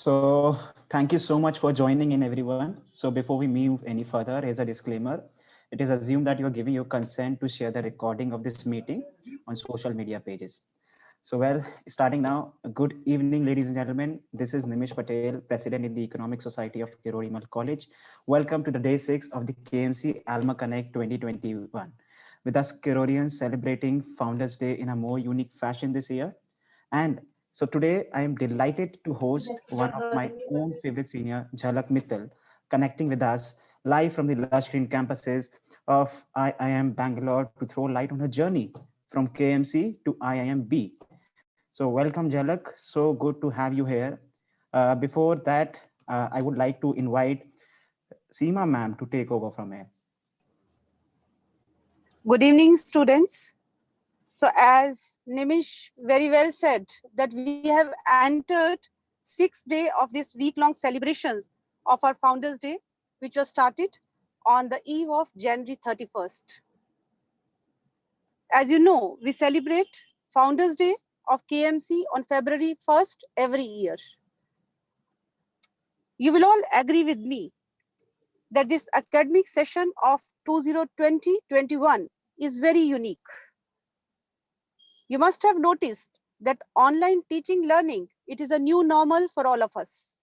So thank you so much for joining in, everyone. So before we move any further, here's a disclaimer. It is assumed that you're giving your consent to share the recording of this meeting on social media pages. So well, starting now, good evening, ladies and gentlemen. This is Nimish Patel, President in the Economic Society of Kirori College. Welcome to the day 6 of the KMC Alma Connect 2021. With us Kirorians celebrating Founders Day in a more unique fashion this year. And so today I am delighted to host one of my own favorite senior, Jhalak Mittal, connecting with us live from the lush green campuses of IIM Bangalore to throw light on her journey from KMC to IIMB. So welcome, Jhalak. So good to have you here. Before that, I would like to invite Seema ma'am to take over from here. Good evening, students. So as Nimish very well said, that we have entered 6th day of this week-long celebrations of our Founders Day, which was started on the eve of January 31st. As you know, we celebrate Founders Day of KMC on February 1st every year. You will all agree with me that this academic session of 2020-21 is very unique. You must have noticed that online teaching learning, it is a new normal for all of us.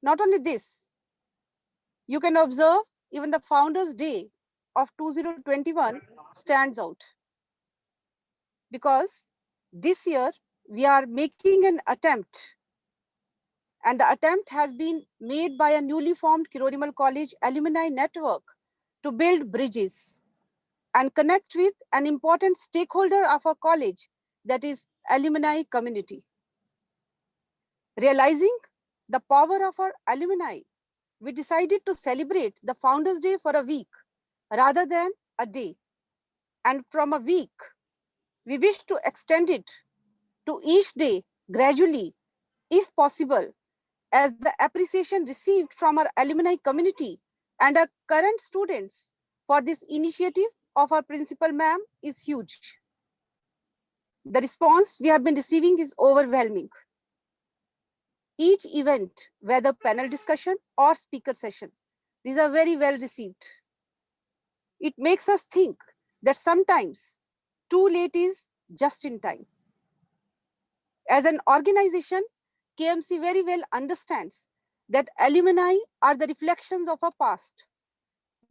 Not only this, you can observe even the Founders Day of 2021 stands out. Because this year we are making an attempt, and the attempt has been made by a newly formed Kirori College alumni network to build bridges and connect with an important stakeholder of our college, that is alumni community. Realizing the power of our alumni, we decided to celebrate the Founders Day for a week rather than a day. And from a week, we wish to extend it to each day gradually, if possible, as the appreciation received from our alumni community and our current students for this initiative of our principal ma'am is huge. The response we have been receiving is overwhelming. Each event, whether panel discussion or speaker session, these are very well received. It makes us think that sometimes too late is just in time. As an organization, KMC very well understands that alumni are the reflections of our past.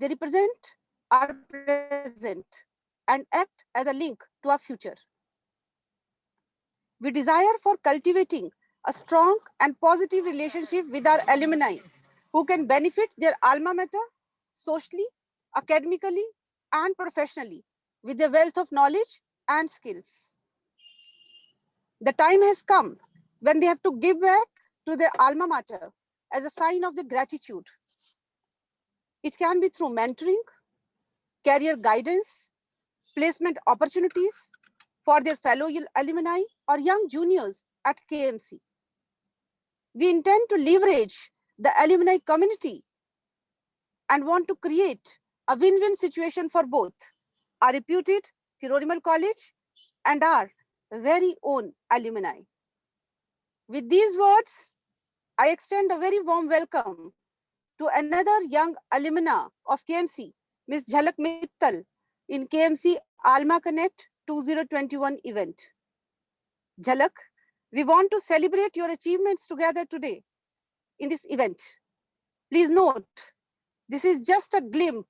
They represent our present and act as a link to our future. We desire for cultivating a strong and positive relationship with our alumni who can benefit their alma mater socially, academically, and professionally with their wealth of knowledge and skills. The time has come when they have to give back to their alma mater as a sign of their gratitude. It can be through mentoring, career guidance, placement opportunities for their fellow alumni or young juniors at KMC. We intend to leverage the alumni community and want to create a win-win situation for both our reputed Kirori College and our very own alumni. With these words, I extend a very warm welcome to another young alumna of KMC, Ms. Jhalak Mittal, in KMC Alma Connect 2021 event. Jhalak, we want to celebrate your achievements together today in this event. Please note, this is just a glimpse.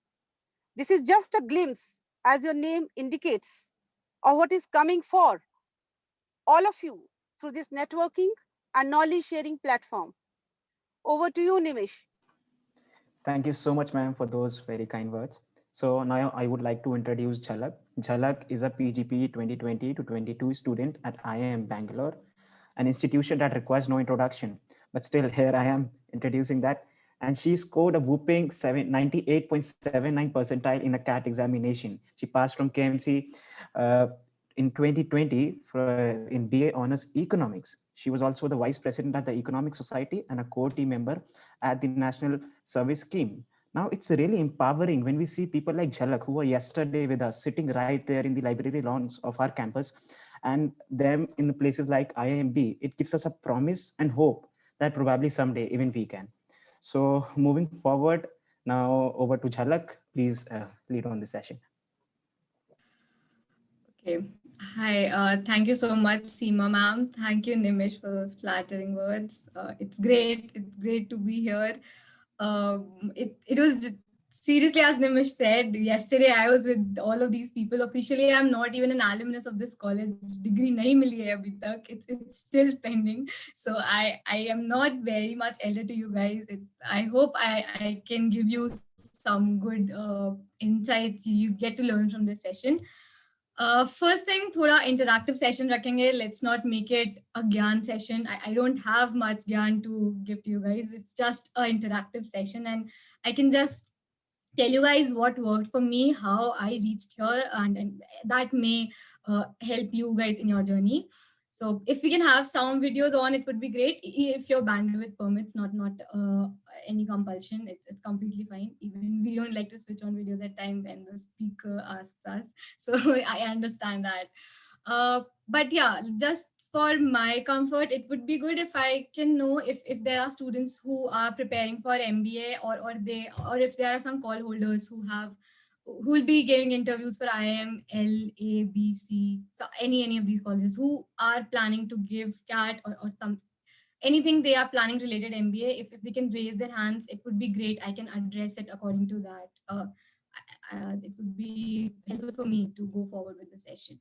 This is just a glimpse, as your name indicates, of what is coming for all of you through this networking and knowledge sharing platform. Over to you, Nimish. Thank you so much, ma'am, for those very kind words. So now I would like to introduce Jhalak. Jhalak is a PGP 2020 to 22 student at IIM Bangalore, an institution that requires no introduction. But still, here I am introducing that. And she scored a whooping 98.79 percentile in the CAT examination. She passed from KMC in 2020 in BA Honors Economics. She was also the Vice President at the Economic Society and a core team member at the National Service Scheme. Now, it's really empowering when we see people like Jhalak, who were yesterday with us, sitting right there in the library lawns of our campus, and them in places like IIMB, it gives us a promise and hope that probably someday even we can. So moving forward, now over to Jhalak. Please lead on the session. Okay. Hi. Thank you so much, Seema ma'am. Thank you, Nimish, for those flattering words. It's great. It's great to be here. It was seriously, as Nimish said yesterday, I was with all of these people. Officially, I'm not even an alumnus of this college. Degree nahi mili hai abhi tak. It's still pending. So I am not very much elder to you guys. I hope I can give you some good insights you get to learn from this session. First thing, थोड़ा interactive session रखेंगे. Let's not make it a gyan session. I don't have much gyan to give to you guys. It's just an interactive session, and I can just tell you guys what worked for me, how I reached here, and that may help you guys in your journey. So if we can have sound videos on, it would be great. If your bandwidth permits, not any compulsion. It's completely fine. Even we don't like to switch on videos at time when the speaker asks us. So I understand that. But yeah, just for my comfort, it would be good if I can know if there are students who are preparing for MBA, or if there are some call holders who will be giving interviews for IIM, LABC, so any of these colleges who are planning to give CAT or some anything they are planning related MBA. If they can raise their hands, it would be great. I can address it according to that. It would be helpful for me to go forward with the session.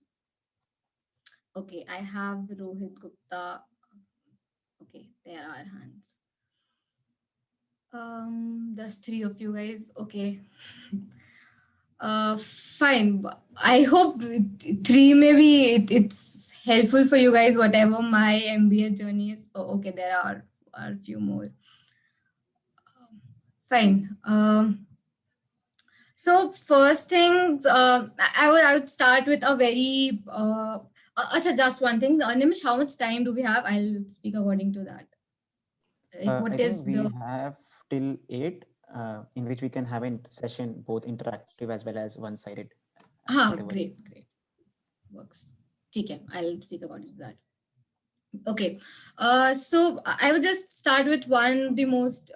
Okay, I have Rohit Gupta. Okay, there are hands. There's 3 of you guys. Okay. Fine. I hope 3 maybe it's helpful for you guys, whatever my MBA journey is. Oh, okay, there are a few more. Fine. So first things, I would start with a very just one thing. Nimish, how much time do we have? I'll speak according to that. Like, what I is think we the have till 8, in which we can have a session both interactive as well as one-sided. great, works. Okay, I'll speak according to that. Okay, so I would just start with one of the most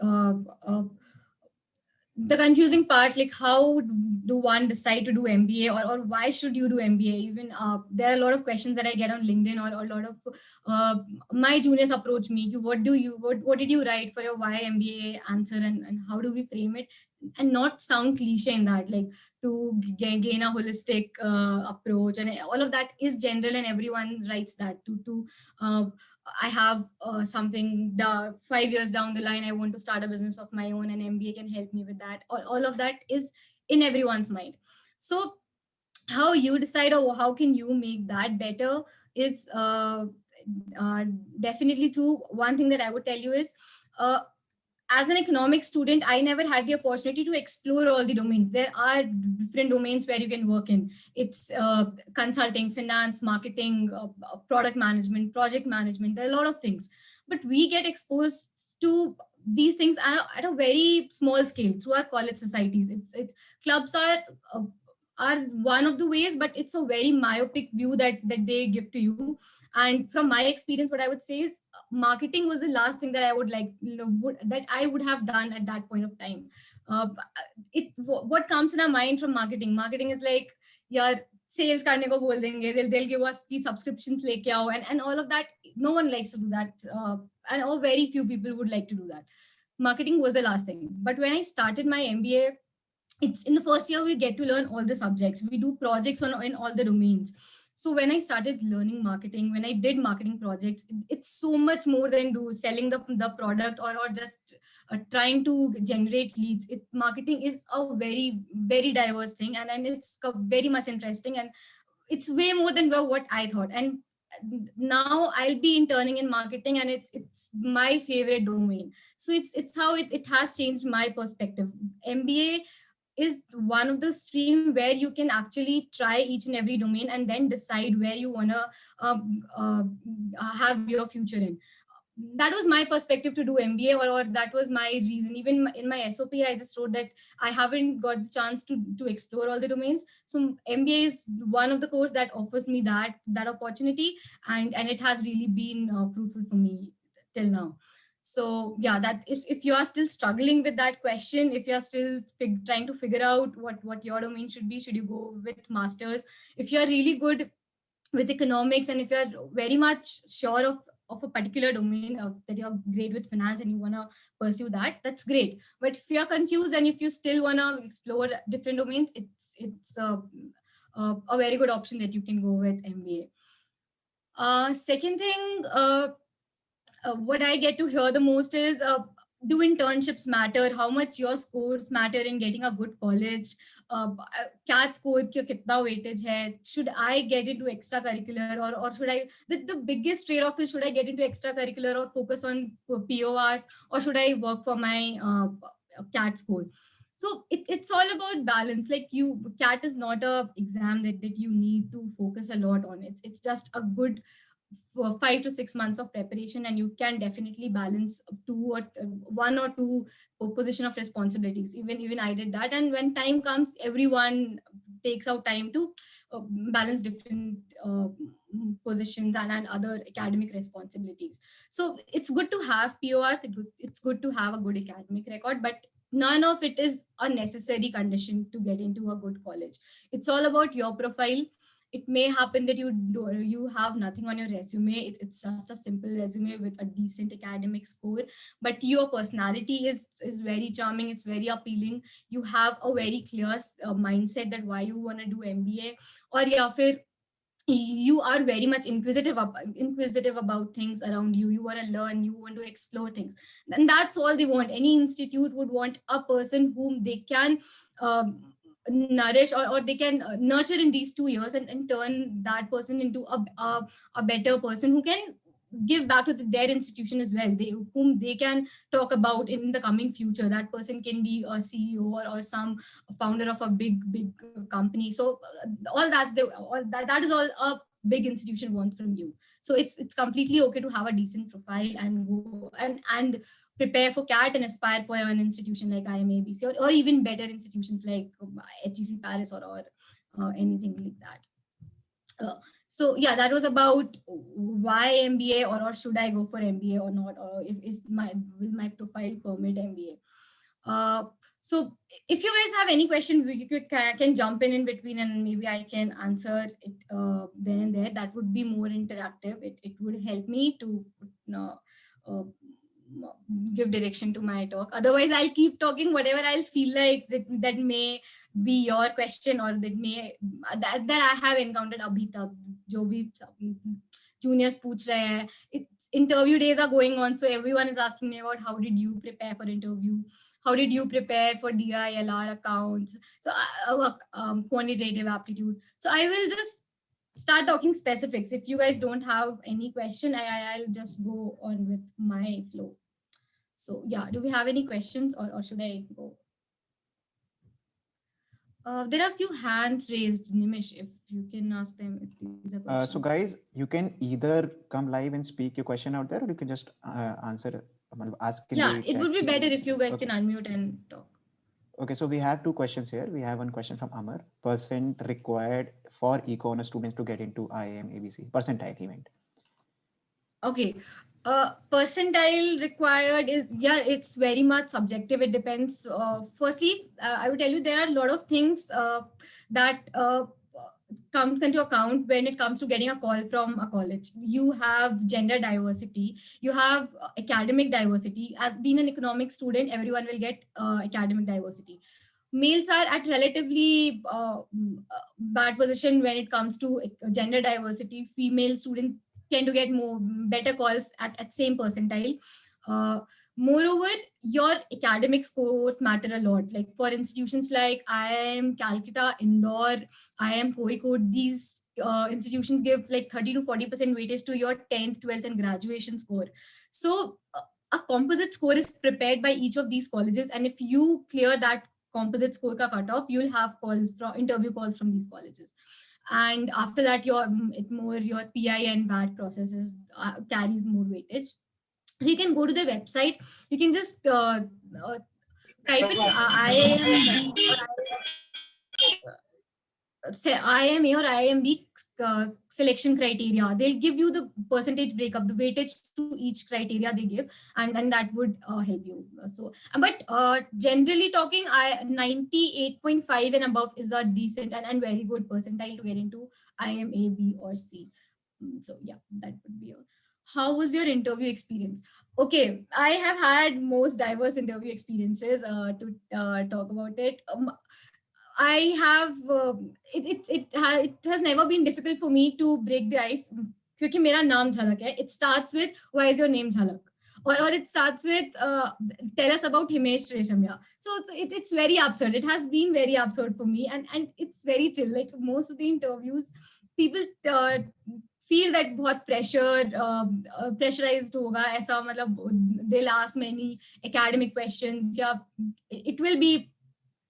the confusing part, like how do one decide to do MBA, or why should you do MBA? Even there are a lot of questions that I get on LinkedIn, or a lot of my juniors approach me. What did you write for your why MBA answer, and how do we frame it and not sound cliche in that, like to gain a holistic approach, and all of that is general and everyone writes that to I have something 5 years down the line, I want to start a business of my own, and MBA can help me with that. All of that is in everyone's mind. So how you decide, or how can you make that better, is definitely through one thing that I would tell you is, as an economics student, I never had the opportunity to explore all the domains. There are different domains where you can work in. It's consulting, finance, marketing, product management, project management. There are a lot of things, but we get exposed to these things at a very small scale through our college societies. It's clubs are one of the ways, but it's a very myopic view that they give to you. And from my experience, what I would say is marketing was the last thing that I would like, that I would have done at that point of time. What comes in our mind from marketing is like, yeah, sales karne ko bol denge, they'll give us the subscriptions leke aao, and all of that. No one likes to do that, and very few people would like to do that. Marketing was the last thing. But when I started my MBA, it's in the first year we get to learn all the subjects. We do projects in all the domains. So when I started learning marketing, when I did marketing projects, it's so much more than selling the product, or just trying to generate leads. Marketing is a very, very diverse thing, and it's very much interesting, and it's way more than what I thought. And now I'll be interning in marketing, and it's my favorite domain. So it's how it has changed my perspective. MBA is one of the stream where you can actually try each and every domain and then decide where you want to have your future in. that was my perspective to do MBA, or that was my reason. Even in my SOP, I just wrote that I haven't got the chance to explore all the domains. So MBA is one of the course that offers me that opportunity, and it has really been fruitful for me till now. So yeah, that is, if you are still struggling with that question, if you are still trying to figure out what your domain should be, should you go with masters? If you are really good with economics, and if you're very much sure of a particular domain, that you're great with finance and you want to pursue that, that's great. But if you're confused and if you still want to explore different domains, it's a very good option that you can go with MBA. Second thing, what I get to hear the most is, do internships matter? How much your scores matter in getting a good college? CAT score ki kitna weightage hai? Should I get into extracurricular, or should I? The biggest trade-off is, should I get into extracurricular or focus on PORs, or should I work for my CAT score? So it's all about balance. Like, CAT is not a exam that you need to focus a lot on. It's just a good for 5 to 6 months of preparation, and you can definitely balance one or two position of responsibilities. Even I did that, and when time comes, everyone takes out time to balance different positions and other academic responsibilities. So it's good to have PORs, it's good to have a good academic record, but none of it is a necessary condition to get into a good college. It's all about your profile. It may happen that you have nothing on your resume. It's just a simple resume with a decent academic score, but your personality is very charming, it's very appealing. You have a very clear mindset that why you want to do MBA, or yeah, you are very much inquisitive about things around you. You want to learn, you want to explore things, and that's all they want. Any institute would want a person whom they can nourish, or they can nurture in these 2 years, and turn that person into a better person who can give back to their institution as well, whom they can talk about in the coming future. That person can be a CEO, or some founder of a big company. So all that is all a big institution wants from you. So it's completely okay to have a decent profile and go and prepare for CAT and aspire for an institution like IMABC, or even better institutions like HEC Paris, or anything like that. So yeah, that was about why MBA, or should I go for MBA or not, or will my profile permit MBA. So if you guys have any question, you can jump in between, and maybe I can answer it then and there. That would be more interactive. It would help me to give direction to my talk. Otherwise, I'll keep talking whatever I'll feel like that may be your question, or that I have encountered abhi tak, jo bhi juniors pooch rahe hain. Interview days are going on, so everyone is asking me about how did you prepare for interview, how did you prepare for DILR accounts, so quantitative aptitude. So I will just start talking specifics. If you guys don't have any question, I'll just go on with my flow. So yeah, do we have any questions, or should I go? There are a few hands raised, Nimish, if you can ask them if these are questions. So guys, you can either come live and speak your question out there, or you can just ask. Yeah, it would be better if you guys can unmute and talk. Okay, so we have two questions here. We have one question from Amar. Percent required for eco-honor students to get into IIM ABC. Percentile event. Okay. Percentile required is, yeah, it's very much subjective. It depends. Firstly, I would tell you there are a lot of things that comes into account when it comes to getting a call from a college. You have gender diversity, you have academic diversity. As being an economic student, everyone will get academic diversity. Males are at relatively bad position when it comes to gender diversity. Female students tend to get better calls at same percentile. Moreover, your academic scores matter a lot. Like for institutions like IIM Calcutta, Indore, IIM Kozhikode, these institutions give like 30 to 40% weightage to your 10th, 12th and graduation score. So a composite score is prepared by each of these colleges, and if you clear that composite score ka cutoff, you'll have interview calls from these colleges. And after that, your PI and VAT processes carries more weightage. So you can go to the website. You can just type in IIMB or say IIMA or IIMB selection criteria. They'll give you the percentage breakup, the weightage to each criteria they give, and that would help you. So, but generally talking, 98.5 and above is a decent and very good percentile to get into IIMA, B, or C. So yeah, that would be all. How was your interview experience? Okay, I have had most diverse interview experiences to talk about it. I have it has never been difficult for me to break the ice क्योंकि मेरा नाम झलक है. It starts with why is your name Jhalak, or it starts with tell us about Himesh Reshamya. So it's very absurd. It has been very absurd for me, and it's very chill. Like most of the interviews, people feel that बहुत pressurized होगा ऐसा, मतलब they'll ask many academic questions, या it will be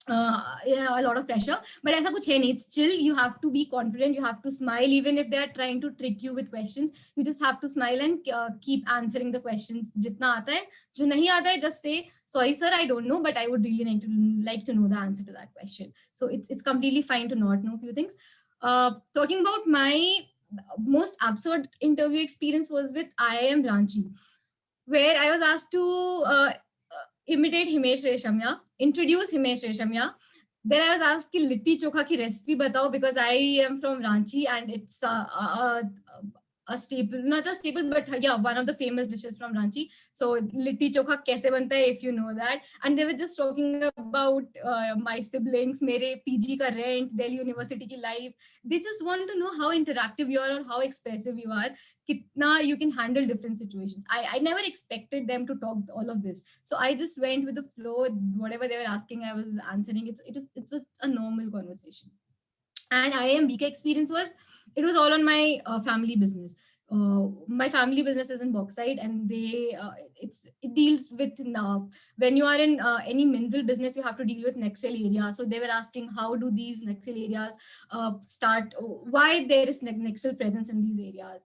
a lot of pressure, but aisa kuch hai nahi. It's chill. You have to be confident, you have to smile even if they are trying to trick you with questions. You just have to smile and keep answering the questions jitna aata hai. Jo nahi aata hai, just say sorry sir, I don't know, but I would really like to know the answer to that question. So it's completely fine to not know a few things. Talking about my most absurd interview experience was with IIM Ranchi, where I was asked to imitate Himesh Reshamya, introduce Himesh Reshamya. Then I was asked ki litti chokha ki recipe batao, because I am from Ranchi and it's a staple, not a staple, but yeah, one of the famous dishes from Ranchi. So litti chokha kaise banta hai, if you know that. And they were just talking about my siblings, mere PG ka rent, Delhi University ki life. They just want to know how interactive you are or how expressive you are, kitna you can handle different situations. I never expected them to talk all of this. So I just went with the flow. Whatever they were asking, I was answering. It was a normal conversation. And IIM BK experience was, it was all on my family business. My family business is in bauxite, and it deals with when you are in any mineral business, you have to deal with Nexel area. So they were asking how do these Nexel areas start, why there is Nexel presence in these areas,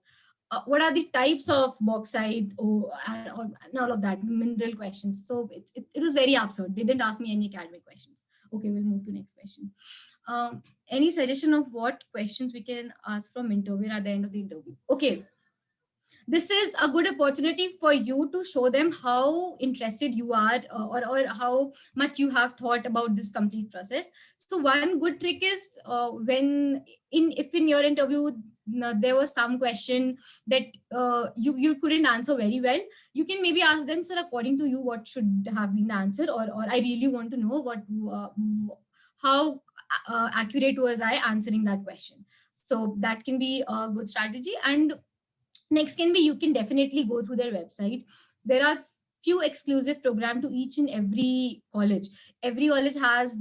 what are the types of bauxite, and all of that mineral questions. So it was very absurd. They didn't ask me any academic questions. Okay, we'll move to next question. Any suggestion of what questions we can ask from interviewer at the end of the interview? Okay, this is a good opportunity for you to show them how interested you are, or how much you have thought about this complete process. So one good trick is if in your interview there was some question that you couldn't answer very well, you can maybe ask them, sir, according to you, what should have been the answer, or I really want to know how accurate was I answering that question. So that can be a good strategy. And next can be, you can definitely go through their website. There are few exclusive program to each and every college. Every college has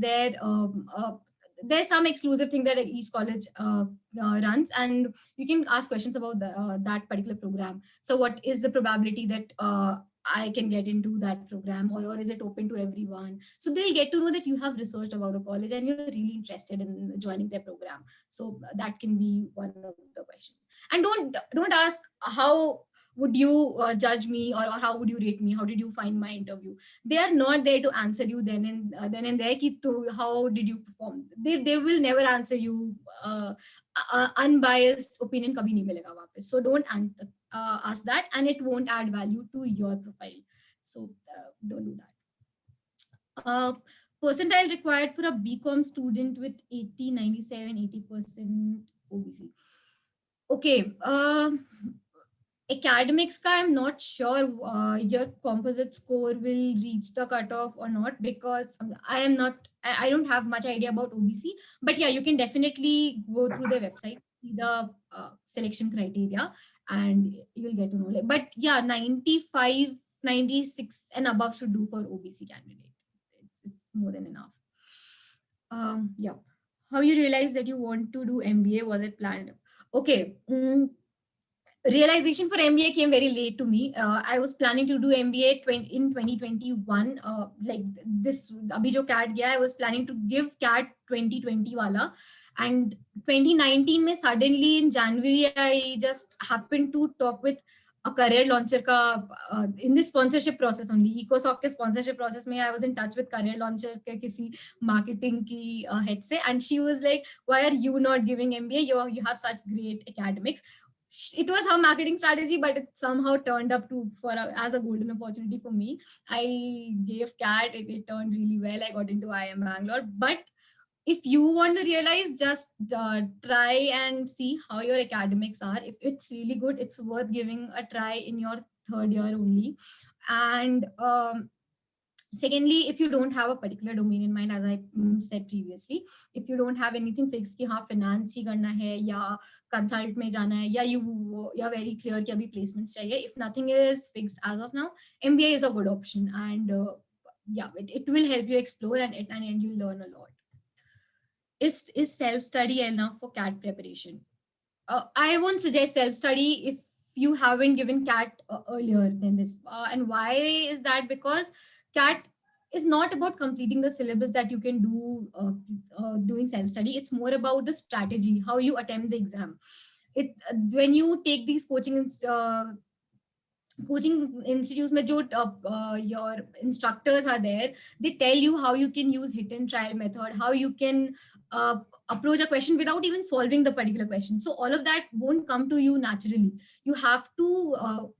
there's some exclusive thing that each college runs, and you can ask questions about that particular program. So what is the probability that I can get into that program, or is it open to everyone? So they'll get to know that you have researched about the college and you're really interested in joining their program. So that can be one of the questions. And don't ask how would you judge me, or how would you rate me, how did you find my interview. They are not there to answer you then and there ki how did you perform. They will never answer you. Unbiased opinion kabhi nahi milega wapas. So don't ask that, and it won't add value to your profile. So don't do that. Percentile required for a BCom student with 80, 97, 80% OBC. Okay, academics ka, I'm not sure your composite score will reach the cutoff or not, because I don't have much idea about OBC. But yeah, you can definitely go through the website, see the selection criteria, and you'll get to know. But yeah, 95, 96 and above should do for OBC candidate. It's more than enough. Yeah. How you realize that you want to do MBA? Was it planned? Okay. Realization for MBA came very late to me. I was planning to do MBA in 2021. Like this, abhi jo CAT gaya, I was planning to give CAT 2020 wala. And 2019 mein suddenly in January, I just happened to talk with a career launcher ka in this sponsorship process only, EcoSoc ke sponsorship process mein I was in touch with career launcher ke kisi marketing ki head se, and she was like, why are you not giving MBA? You have such great academics. It was her marketing strategy, but it somehow turned up as a golden opportunity for me. I gave CAT, it turned really well. I got into IIM Bangalore. But if you want to realize, just try and see how your academics are. If it's really good, it's worth giving a try in your third year only. And secondly, if you don't have a particular domain in mind, as I said previously, if you don't have anything fixed ki हाँ finance ही करना है या consult में जाना है, या you're very clear कि अभी placements चाहिए, if nothing is fixed as of now, MBA is a good option, and yeah, it will help you explore, and you'll learn a lot. Is self-study enough for CAT preparation? I won't suggest self-study if you haven't given CAT earlier than this. And why is that? Because CAT is not about completing the syllabus that you can do doing self-study. It's more about the strategy, how you attempt the exam. When you take these coaching institutes mein jo your instructors are there, they tell you how you can use hit and trial method, how you can approach a question without even solving the particular question. So all of that won't come to you naturally. You have to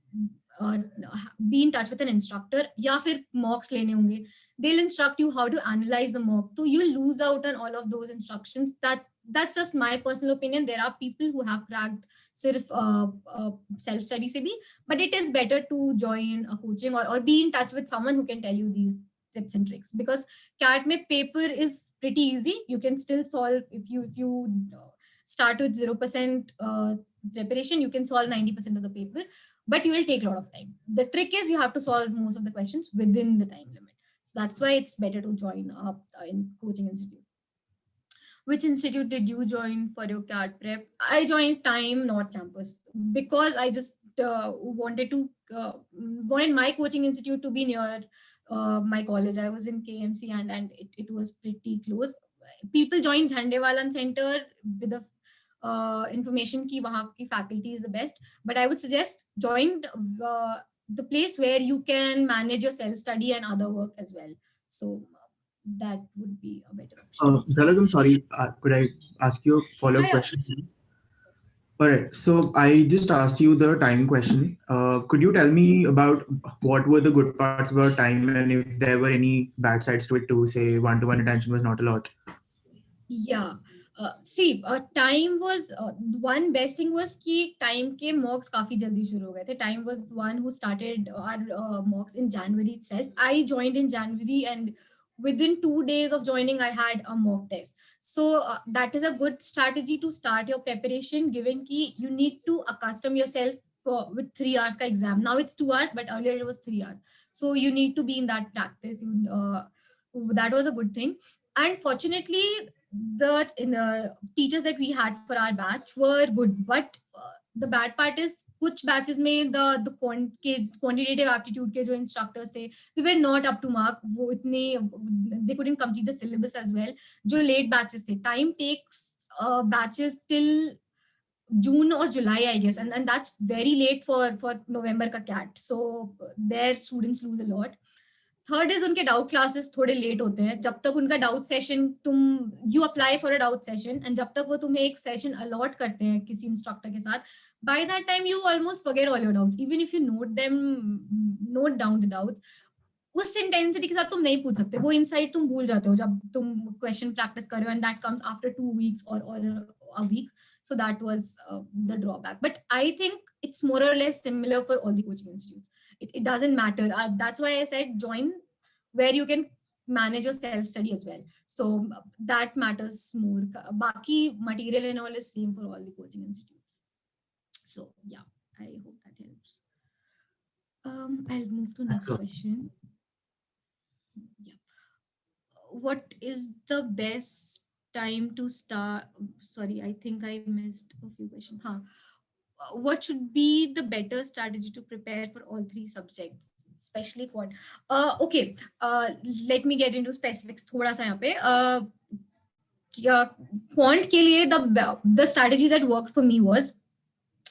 be in touch with an instructor, या फिर mocks लेने होंगे. They'll instruct you how to analyze the mock. So you'll lose out on all of those instructions. That's just my personal opinion. There are people who have cracked सिर्फ self-study से भी, but it is better to join a coaching or be in touch with someone who can tell you these tips and tricks, because CAT में paper is pretty easy. You can still solve if you start with 0% preparation, you can solve 90% of the paper, but you will take a lot of time. The trick is you have to solve most of the questions within the time limit. So that's why it's better to join up in coaching institute. Which institute did you join for your CAT prep? I joined Time North Campus because I just wanted my coaching institute to be near my college. I was in KMC and it was pretty close. People joined Jhandewalan Center with the information ki wahan ki faculty is the best, but I would suggest join the place where you can manage your self-study and other work as well. So that would be a better option. Dalag, I'm sorry, could I ask you a follow-up question? All right, so I just asked you the time question. Could you tell me about what were the good parts about time and if there were any bad sides to it too, say one-to-one attention was not a lot? Yeah. See, time was one best thing was कि time के mocks काफी जल्दी शुरू हो गए थे. Time was one who started our mocks in January itself. I joined in January and within 2 days of joining, I had a mock test. So that is a good strategy to start your preparation, given ki you need to accustom yourself with 3 hours ka exam. Now it's 2 hours, but earlier it was 3 hours. So you need to be in that practice. That was a good thing. And fortunately, the teachers that we had for our batch were good. But the bad part is, कुछ batches में the quantitative aptitude के जो instructors थे, they were not up to mark. वो इतने they couldn't complete the syllabus as well. जो late batches थे, time takes batches till June or July, I guess, and that's very late for November का CAT. So their students lose a lot. Third is उनके doubt classes थोड़े late होते हैं. जब तक उनका doubt session you apply for a doubt session and जब तक वो तुम्हें एक सेशन अलॉट करते हैं किसी इंस्ट्रक्टर के साथ, by that time you almost forget all your doubts. Even if you note down the doubts, उस इंटेंसिटी के साथ तुम नहीं पूछ सकते. वो इनसाइट तुम भूल जाते हो जब तुम क्वेश्चन प्रैक्टिस कर रहे हो, and that comes after 2 weeks or a week. So that was the drawback. But I think it's more or less similar for all the coaching institutes. It doesn't matter. That's why I said join where you can manage your self-study as well. So that matters more. Baki material and all is same for all the coaching institutes. So yeah, I hope that helps. I'll move to next question. Yeah. What is the best time to start? Sorry, I think I missed a few questions. What should be the better strategy to prepare for all 3 subjects, especially quant? Okay, let me get into specifics थोड़ा सा यहाँ पे. Quant के लिए the strategy that worked for me was,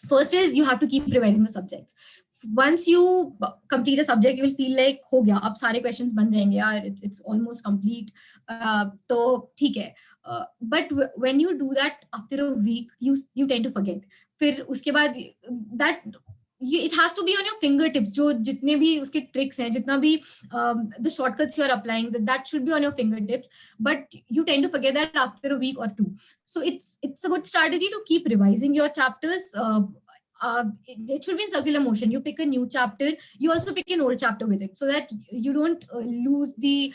first is you have to keep revising the subjects. once you complete a subject, you will feel like हो गया, अब सारे questions बन जाएंगे यार, it's almost complete. तो ठीक है. But when you do that after a week, you tend to forget. फिर उसके बाद that it has to be on your fingertips. जो जितने भी उसके tricks हैं, जितना भी the shortcuts you are applying, that should be on your fingertips. But you tend to forget that after a week or two. So it's a good strategy to keep revising your chapters. It should be in circular motion. You pick a new chapter, you also pick an old chapter with it, so that you don't lose the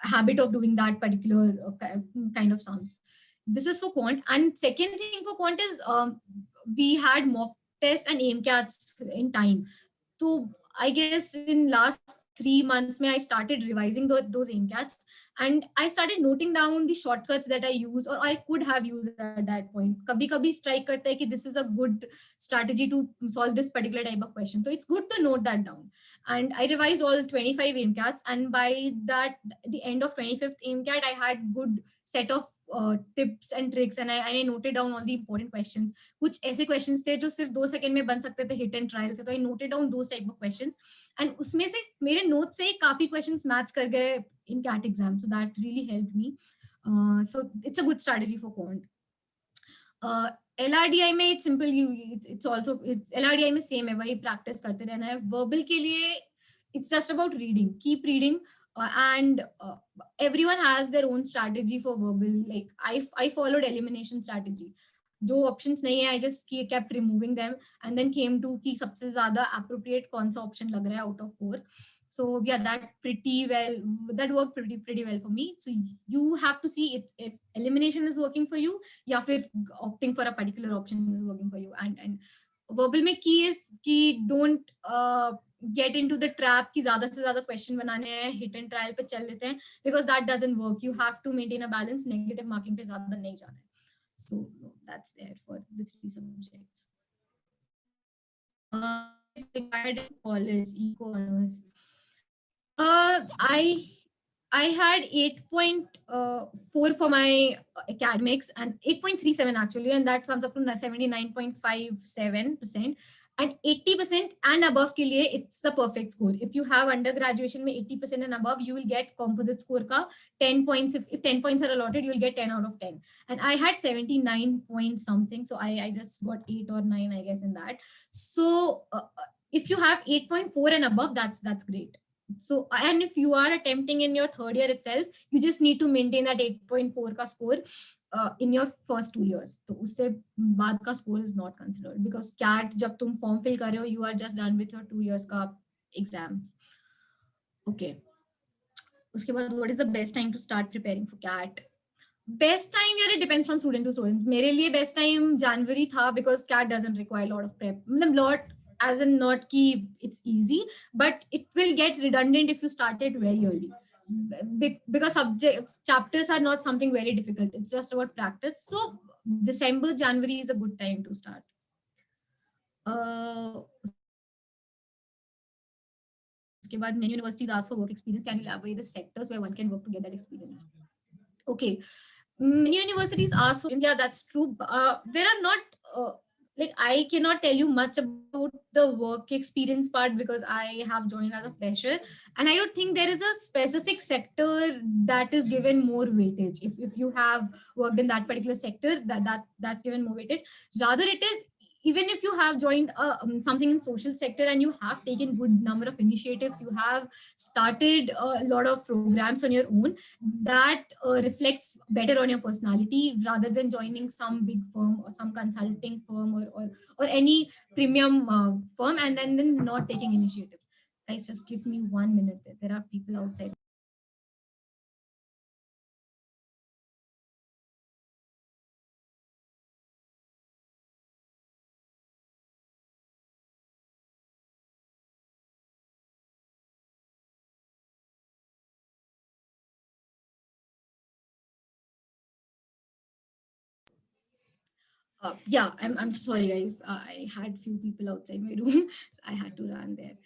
habit of doing that particular kind of sums. This is for quant. And second thing for quant is we had mock test and AIMCATs in time. So I guess in last 3 months, I started revising those AIMCATs, and I started noting down the shortcuts that I use or I could have used at that point. Kabhi kabhi strike karta hai ki this is a good strategy to solve this particular type of question. So it's good to note that down. And I revised all 25 AIMCATs, and by the end of 25th AIMCAT, I had good set of tips and tricks, and I noted down all the important questions. कुछ ऐसे questions थे जो सिर्फ 2 second में बन सकते थे hit and trial से, तो I noted down those type of questions, and उसमें से मेरे notes से काफी questions match कर गए in CAT exam, so that really helped me. So it's a good strategy for quant. LRDI में it's simple, it's LRDI में same है, वही practice करते रहना है. Verbal के लिए it's just about reading, keep reading. And everyone has their own strategy for verbal. Like I followed elimination strategy. जो options नहीं है, I just kept removing them and then came to कि सबसे ज़्यादा appropriate कौन सा option लग रहा है out of 4. So yeah, that worked pretty well for me. So you have to see if elimination is working for you, या फिर opting for a particular option is working for you. And verbal में key is कि don't get into the trap कि ज़्यादा से ज़्यादा question बनाने हैं, hit and trial पे चल लेते हैं, because that doesn't work. You have to maintain a balance. Negative marking पे ज़्यादा नहीं जाना है. So that's there for the 3 subjects. It's required in college, eco honors. I had 8.4 for my academics and 8.37 actually, and that sums up to 79.57%. And 80% and above के लिए it's the perfect score. If you have undergraduation में 80% and above, you will get composite score का 10 points. If 10 points are allotted, you will get 10 out of 10. And I had 79 point something, so I just got 8 or 9, I guess, in that. So if you have 8.4 and above, that's great. So, and if you are attempting in your third year itself, you just need to maintain that 8.4 ka score in your first 2 years. So usse baad ka score is not considered, because CAT jab tum form fill kar rahe ho, you are just done with your 2 years ka exams. Okay. Uske baad, what is the best time to start preparing for CAT? Best time, yeah, it depends from student to student. मेरे लिए best time January था, because CAT doesn't require a lot of prep. Lot as in not ki it's easy, but it will get redundant if you start it very early. Because chapters are not something very difficult. It's just about practice. So December, January is a good time to start. Uske baad, many universities ask for work experience. Can you elaborate the sectors where one can work to get that experience? Okay. Many universities ask for, yeah, that's true. There are not, like, I cannot tell you much about the work experience part, because I have joined as a fresher, and I don't think there is a specific sector that is given more weightage. If you have worked in that particular sector, that's given more weightage. Rather, it is, even if you have joined something in social sector and you have taken good number of initiatives, you have started a lot of programs on your own, that reflects better on your personality, rather than joining some big firm or some consulting firm or any premium firm and then not taking initiatives. Guys, just give me 1 minute. There are people outside. Yeah, I'm sorry, guys. I had few people outside my room. So I had to run there.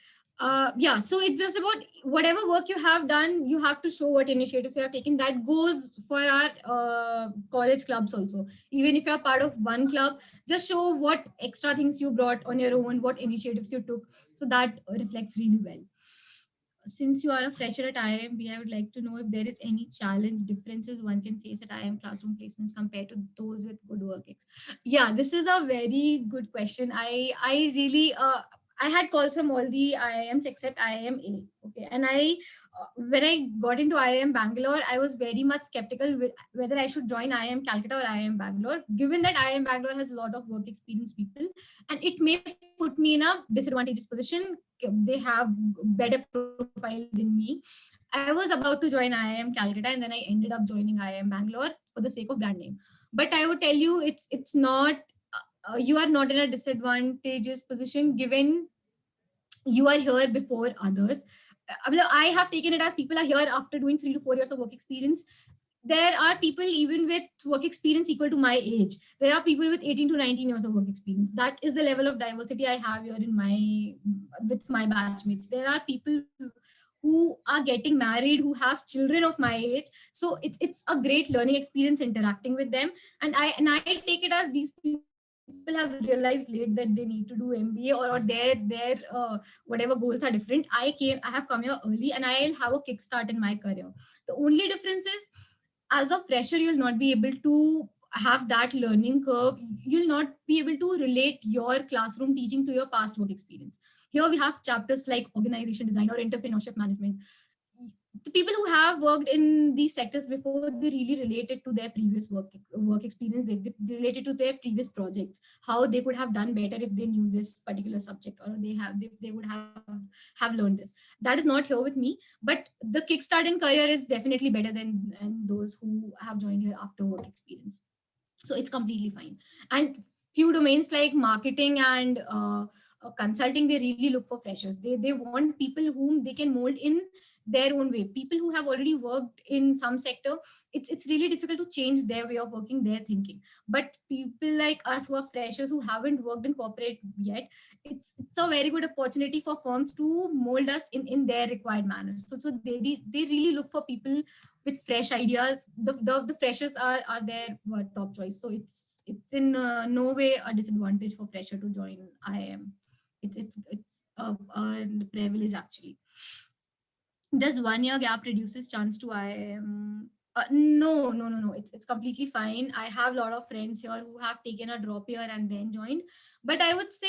Yeah, so it's just about whatever work you have done, you have to show what initiatives you have taken. That goes for our college clubs also. Even if you're part of one club, just show what extra things you brought on your own, what initiatives you took, so that reflects really well. Since you are a fresher at IIMB, I would like to know if there is any challenge differences one can face at IIM classroom placements compared to those with good work Yeah, this is a very good question. I really I had calls from all the IIMs except IIM A. Okay, and when I got into IIM Bangalore, I was very much skeptical whether I should join IIM Calcutta or IIM Bangalore, given that IIM Bangalore has a lot of work experienced people, and it may put me in a disadvantageous position. They have better profile than me. I was about to join IIM Calcutta, and then I ended up joining IIM Bangalore for the sake of brand name. But I would tell you, it's not. You are not in a disadvantageous position given you are here before others. I have taken it as people are here after doing 3 to 4 years of work experience. There are people even with work experience equal to my age. There are people with 18 to 19 years of work experience. That is the level of diversity I have here in my with my batchmates. There are people who are getting married, who have children of my age. So it's a great learning experience interacting with them. And I take it as these people have realized late that they need to do MBA, or their whatever goals are different. I have come here early, and I'll have a kickstart in my career. The only difference is, as a fresher, you'll not be able to have that learning curve. You'll not be able to relate your classroom teaching to your past work experience. Here we have chapters like organization design or entrepreneurship management. The people who have worked in these sectors before, they really related to their previous work experience. They related to their previous projects, how they could have done better if they knew this particular subject, or they would have learned this. That is not here with me. But the kickstart in career is definitely better than those who have joined here after work experience. So it's completely fine. And few domains like marketing and consulting, they really look for freshers. They want people whom they can mold in their own way. People who have already worked in some sector, it's really difficult to change their way of working, their thinking. But people like us who are freshers, who haven't worked in corporate yet, it's a very good opportunity for firms to mold us in their required manner. So they really look for people with fresh ideas. The freshers are their top choice. So it's in no way a disadvantage for fresher to join IIM. It's a privilege actually. Does 1 year gap reduces chance to IIM? No. It's completely fine. I have a lot of friends here who have taken a drop year and then joined. But I would say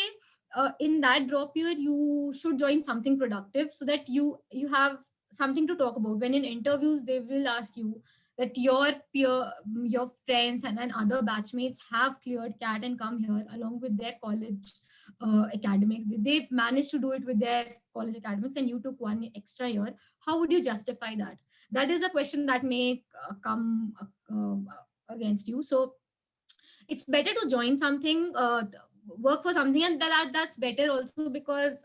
in that drop year, you should join something productive, so that you have something to talk about. When in interviews, they will ask you that your friends and other batchmates have cleared CAT and come here along with their college academics. They managed to do it with their college academics, and you took 1 extra year. How would you justify that? That is a question that may come against you. So it's better to join something, work for something, and that's better also, because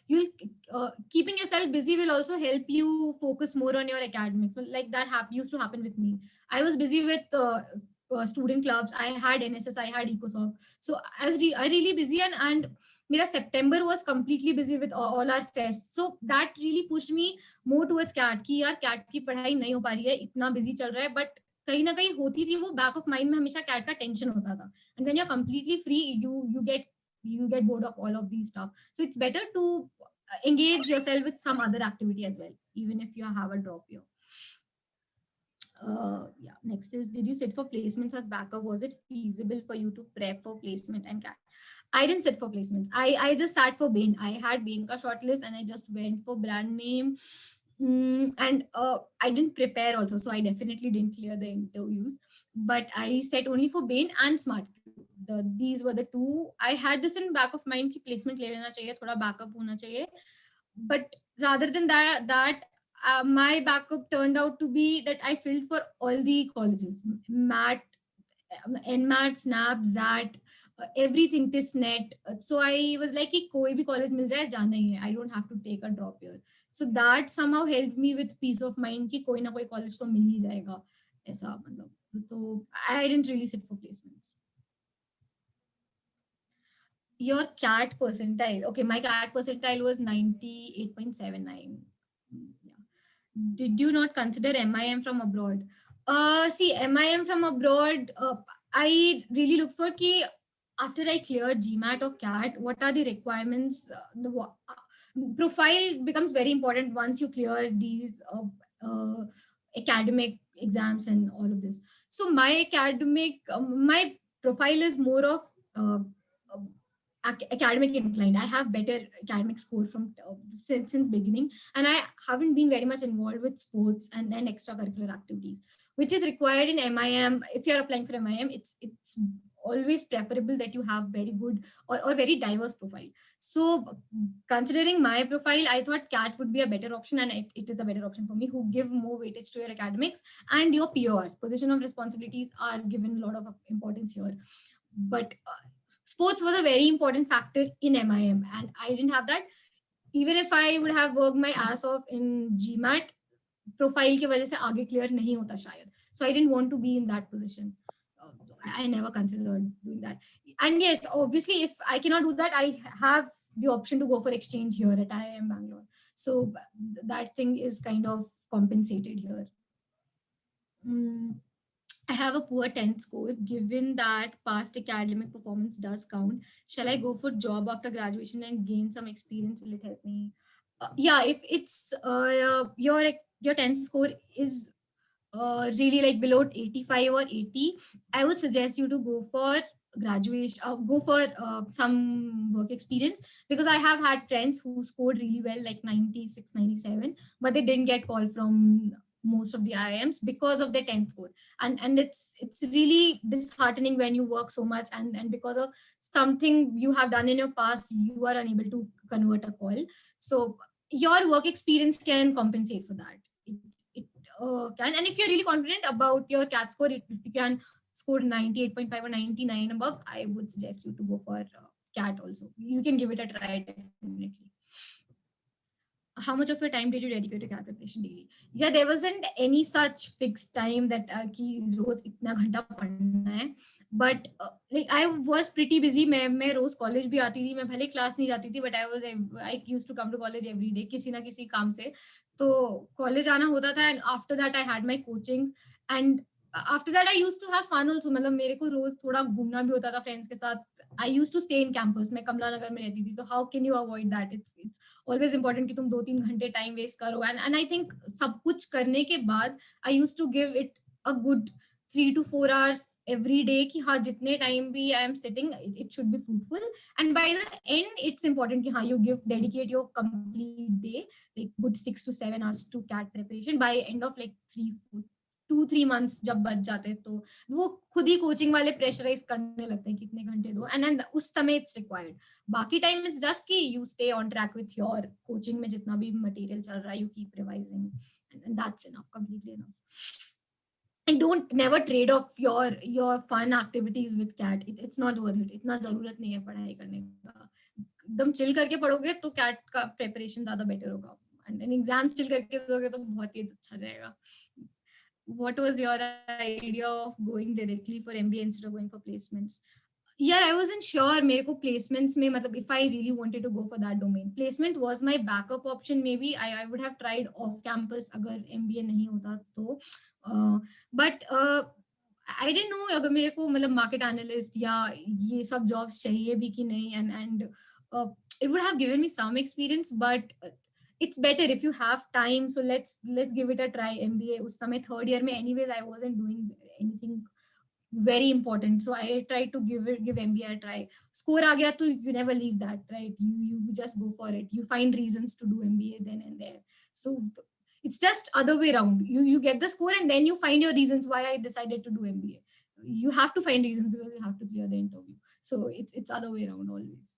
you'll keeping yourself busy will also help you focus more on your academics. Like that used to happen with me. I was busy with student clubs. I had NSS, I had EcoSoc. So I really busy, and मेरा September was completely busy with all our fests. So that really pushed me more towards CAT कि यार CAT की पढ़ाई नहीं हो पा रही है, इतना busy चल रहा है. But कहीं ना कहीं होती थी वो बैक ऑफ माइंड में, हमेशा कैट का टेंशन होता था. And when you are completely free, you get bored of all of these stuff. So it's better to engage yourself with some other activity as well, even if you have a drop year. Yeah, next is, did you sit for placements as backup? Was it feasible for you to prep for placement and CAT? I didn't sit for placements. I just sat for Bain. I had Bain ka shortlist, and I just went for brand name. And I didn't prepare also, so I definitely didn't clear the interviews. But I set only for Bain and Smart. These were the two. I had this in back of mind कि placement ले लेना चाहिए, थोड़ा backup होना चाहिए. But rather than that my backup turned out to be that I filled for all the colleges, MAT, NMAT, SNAP, ZAT, everything, TISNET. So I was like कि कोई भी college मिल जाए, जाना ही है. I don't have to take a drop year. So that somehow helped me with peace of mind कि कोई ना कोई college तो मिल ही जाएगा. ऐसा मतलब. तो I didn't really sit for placements. Your CAT percentile. Okay, my CAT percentile was 98.79. Yeah. Did you not consider MIM from abroad? See, MIM from abroad, I really look for key after I cleared GMAT or CAT, what are the requirements? Profile becomes very important once you clear these academic exams and all of this. So my my profile is more of uh, academic inclined. I have better academic score from since beginning, and I haven't been very much involved with sports and extracurricular activities, which is required in MIM. If you're applying for MIM, it's always preferable that you have very good or very diverse profile. So considering my profile, I thought CAT would be a better option, and it is a better option for me, who give more weightage to your academics, and your PORs, position of responsibilities, are given a lot of importance here. But sports was a very important factor in MIM, and I didn't have that. Even if I would have worked my ass off in GMAT, profile की वजह से आगे clear नहीं होता शायद. So I didn't want to be in that position. I never considered doing that. And yes, obviously, if I cannot do that, I have the option to go for exchange here at IIM Bangalore. So that thing is kind of compensated here. I have a poor 10th score. Given that past academic performance does count, shall I go for job after graduation and gain some experience? Will it help me? Yeah, if it's your 10th score is really like below 85 or 80, I would suggest you to go for graduation, go for some work experience, because I have had friends who scored really well, like 96, 97, but they didn't get called from most of the IIMs because of their 10th score. And it's really disheartening when you work so much, and because of something you have done in your past, you are unable to convert a call. So your work experience can compensate for that. It can. And if you're really confident about your CAT score, if you can score 98.5 or 99 above, I would suggest you to go for CAT also. You can give it a try, definitely. How much of your time did you dedicate to CAT preparation daily? Yeah, there wasn't any such fixed time that ki roz itna ghanta padhna hai. But like I was pretty busy. मैं रोज college भी आती थी, मैं भले class नहीं जाती थी, but I used to come to college every day किसी ना किसी काम से. तो कॉलेज आना होता था, and after that I had my coaching, and after that I used to have fun also. मतलब मेरे को रोज थोड़ा घूमना भी होता था फ्रेंड्स के साथ. I used to stay in campus. मैं कमला नगर में रहती थी, तो how can you avoid that? It's always important कि तुम 2-3 घंटे टाइम वेस्ट करो. And I think सब कुछ करने के बाद I used to give it a good 3 to 4 hours every day कि हाँ जितने टाइम भी I am sitting, it should be fruitful. And by the end, it's important कि हाँ you dedicate your complete day, like good 6 to 7 hours to CAT preparation. By end of like 2-3 months जब बच जाते हैं, तो वो खुद ही कोचिंग वाले प्रेशराइज करने लगते हैं कितने घंटे दो, एंड उस समय इट्स रिक्वायर्ड. बाकी टाइम इट्स जस्ट कि you stay on track with your coaching में जितना भी मटेरियल चल रहा है, you keep revising, and that's enough, completely enough. And don't never trade off your fun activities with CAT. It's not worth it. इतना जरूरत नहीं है पढ़ाई करने का. एकदम चिल करके पढ़ोगे तो CAT का प्रिपरेशन ज्यादा बेटर होगा, एंड एग्जाम चिल करके दोगे तो बहुत ही अच्छा जाएगा. What was your idea of going directly for MBA instead of going for placements? Yeah, I wasn't sure. मेरे को placements में मतलब if I really wanted to go for that domain, placement was my backup option. Maybe I would have tried off campus अगर MBA नहीं होता तो. But I didn't know अगर मेरे को मतलब market analyst या ये सब jobs चाहिए भी कि नहीं, and it would have given me some experience, but it's better if you have time. So let's give it a try. MBA उस समय third year में anyways I wasn't doing anything very important, so I tried to give MBA a try. Score आ गया तो you never leave that, right? You just go for it. You find reasons to do MBA then and there. So it's just other way around. You get the score and then you find your reasons why I decided to do MBA. You have to find reasons because you have to clear the interview. So it's other way around always.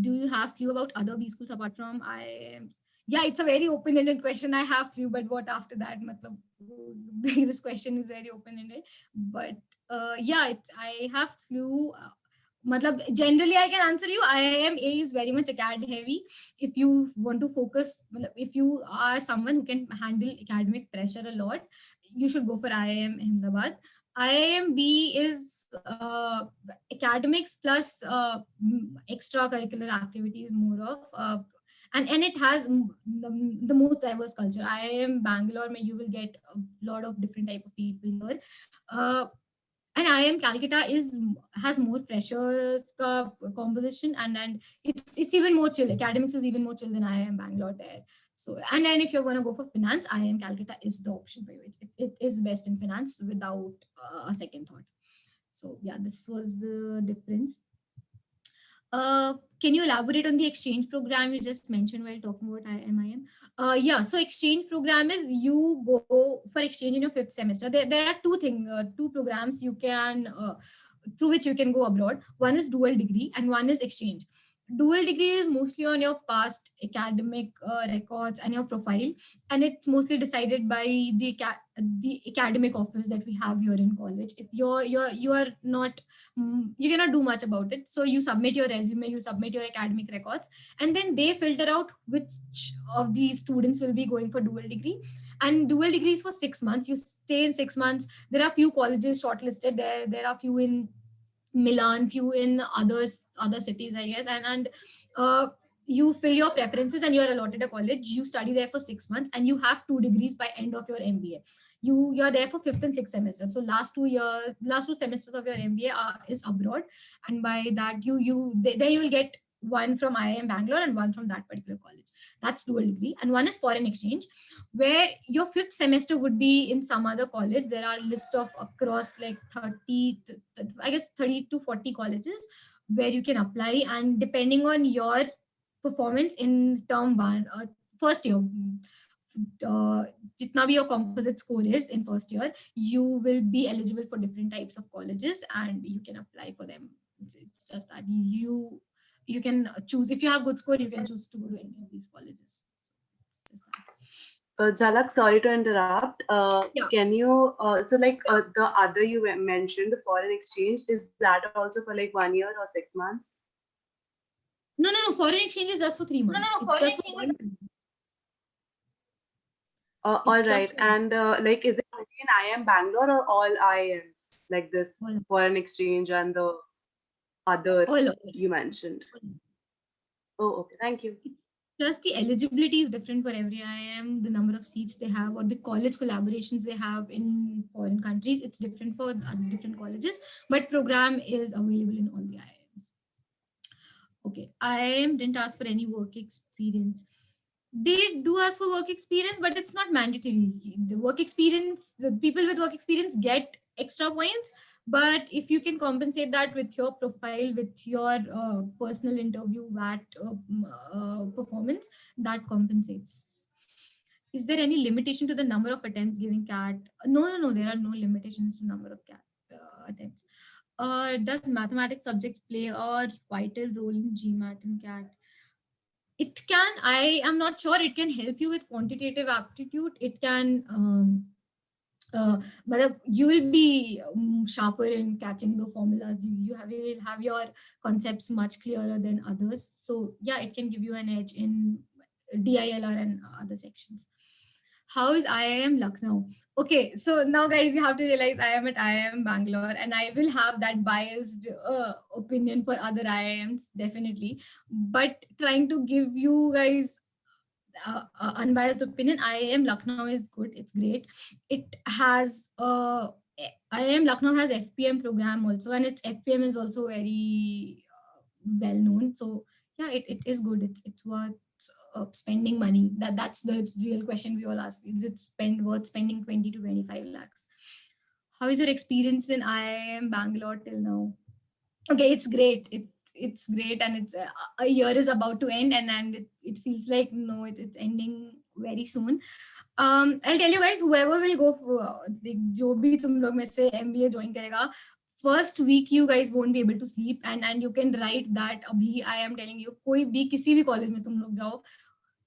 Do you have clue about other B schools apart from IIM? Yeah, it's a very open-ended question. I have clue, but what after that? Matlab, this question is very open-ended. But yeah, I have clue. Matlab, generally, I can answer you. IIM A is very much acad heavy. If you want to focus, if you are someone who can handle academic pressure a lot, you should go for IIM Ahmedabad. IIMB is academics plus extracurricular activities more of, and it has the most diverse culture. IIM Bangalore, where you will get a lot of different type of people here. And IIM Calcutta has more freshers composition, and it's even more chill. Academics is even more chill than IIM Bangalore there. So and then if you're going to go for finance, IIM Calcutta is the option for you. It is best in finance without a second thought. So yeah, this was the difference. Can you elaborate on the exchange program you just mentioned while talking about IIM? Yeah, so exchange program is you go for exchange in your 5th semester. There are two programs you can through which you can go abroad. One is dual degree and one is exchange. Dual degree is mostly on your past academic records and your profile, and it's mostly decided by the academic office that we have here in college. If you are not you cannot do much about it, so you submit your resume, you submit your academic records, and then they filter out which of these students will be going for dual degree. And dual degree is for 6 months. You stay in 6 months. There are few colleges shortlisted. There are few in Milan, few in other cities, I guess, and you fill your preferences and you are allotted a college. You study there for 6 months and you have 2 degrees by end of your MBA. You're there for 5th and 6th semester. So last 2 semesters of your MBA is abroad, and by that then you will get one from IIM Bangalore and one from that particular college. That's dual degree. And one is foreign exchange, where your 5th semester would be in some other college. There are list of across like 30 to 40 colleges where you can apply, and depending on your performance in term 1 or first year, jitna bhi your composite score is in first year, you will be eligible for different types of colleges and you can apply for them. It's just that you can choose. If you have good score, you can choose to go to any of these colleges. So it's just that. Jalak, sorry to interrupt. Yeah. Can you, the other you mentioned, the foreign exchange, is that also for like 1 year or 6 months? No. Foreign exchange is just for 3 months. It's just for 1 month. All right. And is it only in IIM Bangalore or all IIMs, like this foreign exchange and the other you mentioned? Oh, okay. Thank you. Just the eligibility is different for every IIM. The number of seats they have or the college collaborations they have in foreign countries, it's different for different colleges, but program is available in all the IIMs. Okay, IIM didn't ask for any work experience. They do ask for work experience, but it's not mandatory. The work experience, the people with work experience get extra points, but if you can compensate that with your profile, with your personal interview, performance, that compensates. Is there any limitation to the number of attempts giving CAT? No, there are no limitations to number of CAT attempts. Does mathematics subjects play a vital role in GMAT and CAT? It can. I am not sure. It can help you with quantitative aptitude. It can, but you will be sharper in catching the formulas. You will have your concepts much clearer than others. So yeah, it can give you an edge in DILR and other sections. How is IIM Lucknow? Okay, so now guys, you have to realize I am at IIM Bangalore and I will have that biased opinion for other IIMs, definitely. But trying to give you guys unbiased opinion, IIM Lucknow is good. It's great. It has IIM Lucknow has FPM program also, and its FPM is also very well known. So yeah, it is good. It's worth spending money. That's the real question we all ask. Is it worth spending 20 to 25 lakhs? How is your experience in IIM Bangalore till now? Okay, it's great. It's great, and it's a year is about to end, and it feels like no, it's ending very soon. I'll tell you guys, whoever will go for जो भी तुम लोग में से MBA join करेगा, first week you guys won't be able to sleep, and you can write that abhi I am telling you, कोई भी किसी भी college में तुम लोग जाओ,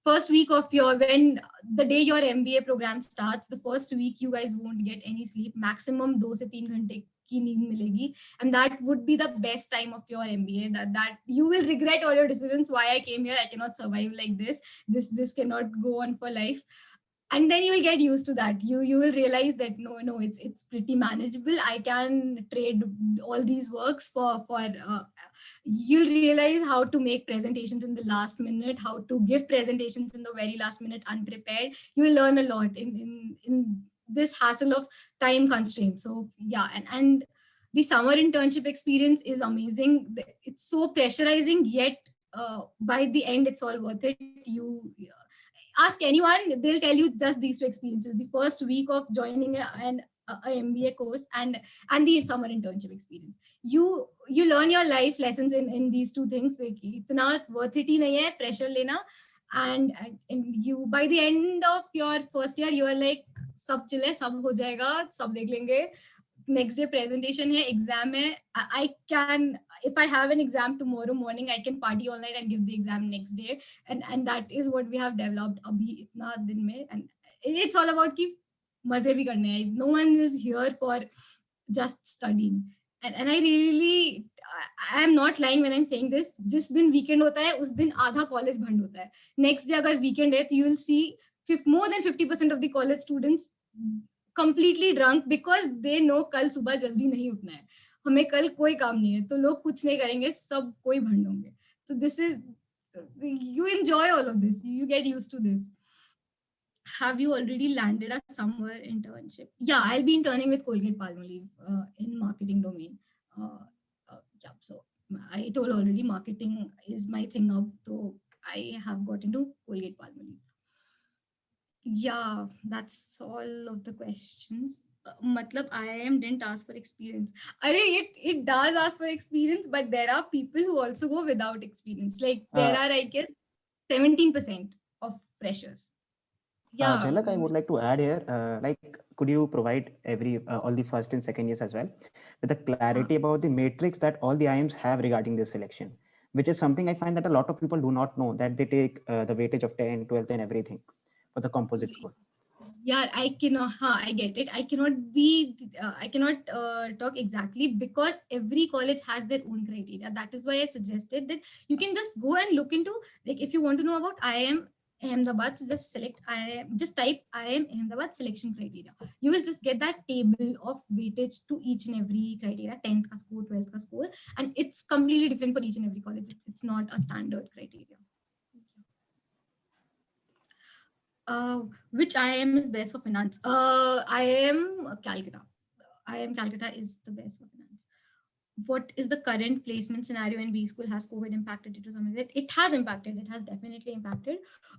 first week of when the day your MBA program starts, the first week you guys won't get any sleep, maximum 2 से 3 घंटे की नींद मिलेगी, and that would be the best time of your MBA. That you will regret all your decisions. Why I came here? I cannot survive like this. This cannot go on for life. and then you will get used to that. You will realize that no, it's pretty manageable. I can trade all these works for you'll realize how to make presentations in the last minute, how to give presentations in the very last minute unprepared. You will learn a lot in this hassle of time constraints. So yeah, and the summer internship experience is amazing. It's so pressurizing, yet by the end it's all worth it. You ask anyone, they'll tell you just these two experiences: the first week of joining a MBA course and the summer internship experience. You learn your life lessons in these two things. Like, itna worth it hi nahi hai pressure lena, and you, by the end of your first year, you are like, sab chill hai, sab ho jayega, sab dekh lenge. Next day presentation hai, exam hai. I can, if I have an exam tomorrow morning, I can party all night and give the exam next day. And that is what we have developed abhi itna din mein. And it's all about ki maze bhi karne hai. No one is here for just studying. And I really, I am not lying when I'm saying this. Jis din weekend hota hai, us din आधा college band hota hai. Next day agar weekend hai, you will see more than 50% of the college students completely drunk because they know कल सुबह जल्दी नहीं उठना है, हमें कल कोई काम नहीं है, तो लोग कुछ नहीं करेंगे, सब कोई भंड होंगे. So this is, you enjoy all of this, you get used to this. Have you already landed a summer internship? Yeah, I'll be interning with Colgate-Palmolive in marketing domain. Yeah, so I told already, marketing is my thing now, so I have got into Colgate-Palmolive. Yeah, that's all of the questions. Matlab, IIM didn't ask for experience. It does ask for experience, but there are people who also go without experience. Like there are, I guess, 17% of freshers. Yeah. Jhalak, I would like to add here, like, could you provide all the first and second years as well with the clarity about the matrix that all the IIMs have regarding this selection, which is something I find that a lot of people do not know, that they take the weightage of 10, 12th and everything for the composite score. Yeah, I cannot, I get it. I cannot talk exactly because every college has their own criteria. That is why I suggested that you can just go and look into, like, if you want to know about IIM Ahmedabad, just just type IIM Ahmedabad selection criteria. You will just get that table of weightage to each and every criteria, 10th ka score, 12th ka score, and it's completely different for each and every college. It's not a standard criteria. Which IIM is best for finance? IIM Calcutta. IIM Calcutta is the best for finance. What is the current placement scenario in B school? Has COVID impacted it or something like that? It has impacted. It has definitely impacted.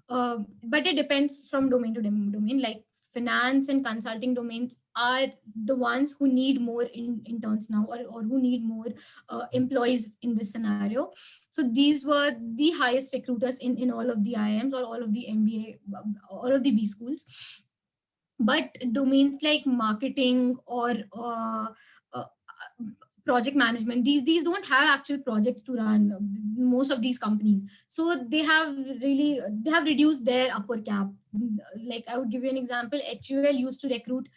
But it depends from domain to domain. Like finance and consulting domains are the ones who need more interns now, or who need more employees in this scenario. So these were the highest recruiters in all of the IIMs or all of the MBA, all of the B schools. But domains like marketing or project management, these don't have actual projects to run, most of these companies. So they have reduced their upper cap. Like I would give you an example, HUL used to recruit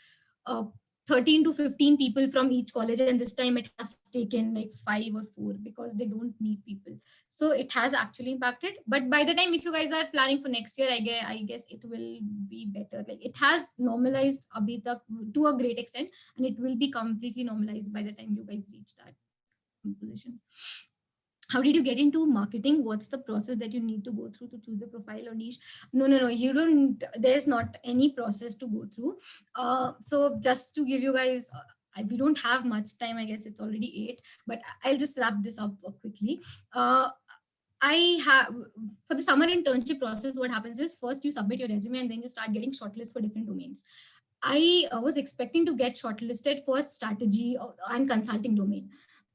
13 to 15 people from each college, and this time it has taken like 5 or 4 because they don't need people. So it has actually impacted. But by the time, if you guys are planning for next year, I guess it will be better. Like it has normalized abhi tak to a great extent, and it will be completely normalized by the time you guys reach that position. How did you get into marketing? What's the process that you need to go through to choose a profile or niche? No, you don't. There's not any process to go through. So just to give you guys, we don't have much time. I guess it's already 8, but I'll just wrap this up quickly. I have, for the summer internship process, what happens is first you submit your resume and then you start getting shortlisted for different domains. I was expecting to get shortlisted for strategy and consulting domain,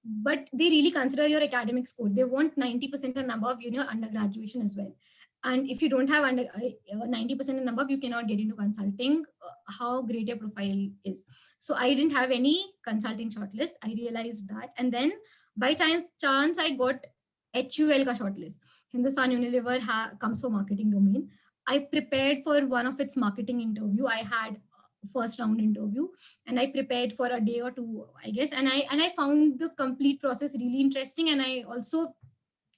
but they really consider your academic score. They want 90% and above in your undergraduation as well. And if you don't have 90% and above, you cannot get into consulting, how great your profile is. So I didn't have any consulting shortlist. I realized that. And then by chance I got HUL ka shortlist. Hindustan Unilever comes for marketing domain. I prepared for one of its marketing interview. I had first round interview and I prepared for a day or two, I guess, and I found the complete process really interesting, and I also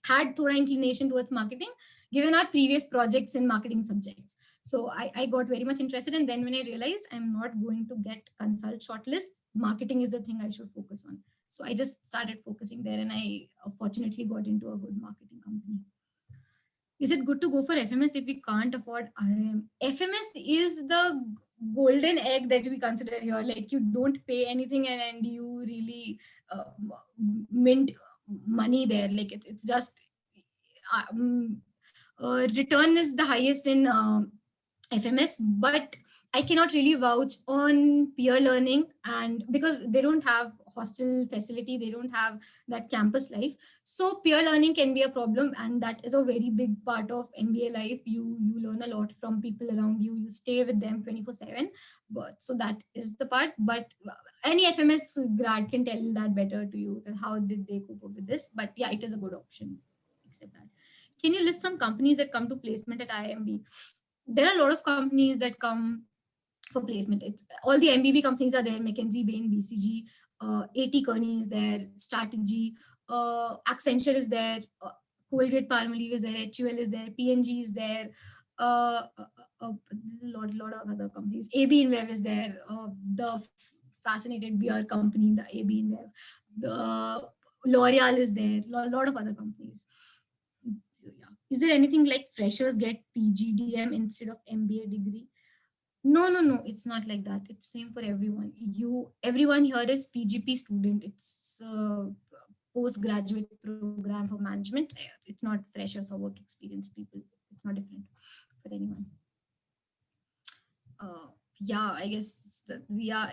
had thoda inclination towards marketing given our previous projects in marketing subjects. So I got very much interested, and then when I realized I'm not going to get consult shortlist, marketing is the thing I should focus on. So I just started focusing there, and I fortunately got into a good marketing company. Is it good to go for FMS if we can't afford IIM? FMS is the golden egg that we consider here. Like, you don't pay anything, and you really mint money there. Like, it's just um, return is the highest in FMS, but I cannot really vouch on peer learning, and because they don't have hostel facility, they don't have that campus life. So peer learning can be a problem, and that is a very big part of MBA life. You learn a lot from people around you. You stay with them 24/7. But so that is the part. But any FMS grad can tell that better to you, that how did they cope up with this. But yeah, it is a good option. Except that. Can you list some companies that come to placement at IIMB? There are a lot of companies that come for placement. It's all the MBB companies are there: McKinsey, Bain, BCG, AT Kearney is there, Strategy, Accenture is there, Colgate Palmolive is there, HUL is there, PNG is there. There's a lot of other companies. AB InBev is there. The fascinated beer company, the AB InBev. The L'Oreal is there. A lot of other companies. So, yeah. Is there anything like freshers get PGDM instead of MBA degree? No, it's not like that. It's same for everyone. Everyone here is PGP student. It's a postgraduate program for management. It's not freshers or work experience people. It's not different for anyone. Yeah, I guess that we are.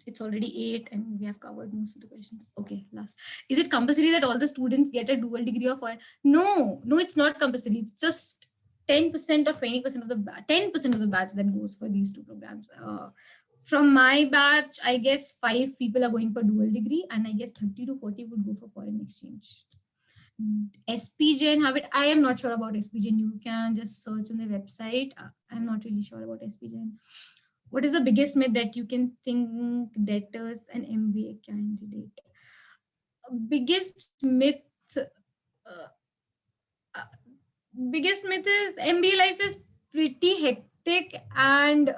It's already 8, and we have covered most of the questions. Okay, last. Is it compulsory that all the students get a dual degree of one? No, it's not compulsory. It's just 10% or 20% of the 10% of the batch that goes for these two programs. From my batch, I guess 5 people are going for dual degree, and I guess 30 to 40 would go for foreign exchange. SPJ and Habit, I am not sure about SPJ. You can just search on the website. I'm not really sure about SPJ. What is the biggest myth that you can think debtors an MBA candidate? Biggest myth. Biggest myth is MBA life is pretty hectic, and